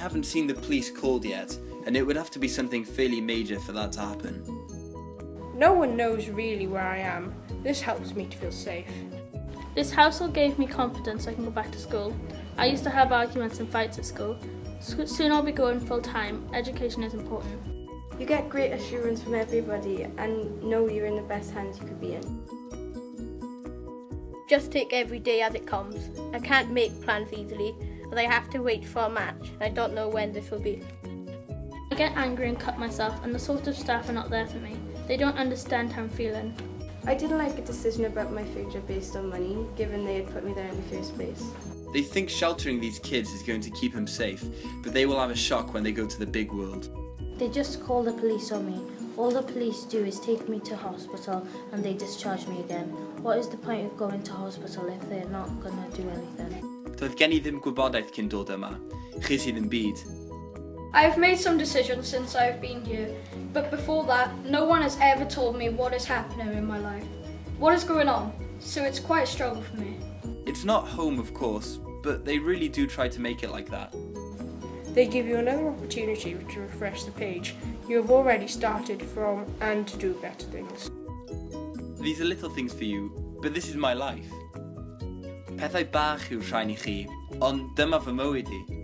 haven't seen the police called yet, and it would have to be something fairly major for that to happen. No one knows really where I am. This helps me to feel safe. This household gave me confidence I can go back to school. I used to have arguments and fights at school. Soon I'll be going full time. Education is important. You get great assurance from everybody and know you're in the best hands you could be in. Just take every day as it comes. I can't make plans easily, as I have to wait for a match, and I don't know when this will be. I get angry and cut myself, and the sort of staff are not there for me. They don't understand how I'm feeling. I didn't like a decision about my future based on money, given they had put me there in the first place. They think sheltering these kids is going to keep them safe, but they will have a shock when they go to the big world. They just call the police on me. All the police do is take me to hospital and they discharge me again. What is the point of going to hospital if they're not going to do anything? Doedd gen I ddim gwybodaeth cyn dod yma. Chi sydd yn byd. I've made some decisions since I've been here, but before that, no one has ever told me what is happening in my life. What is going on? So it's quite a struggle for me. It's not home, of course, but they really do try to make it like that. They give you another opportunity to refresh the page. You have already started from and to do better things. These are little things for you, but this is my life. Pethau bach yw'r rhain I chi, ond dyma fy mywyd I.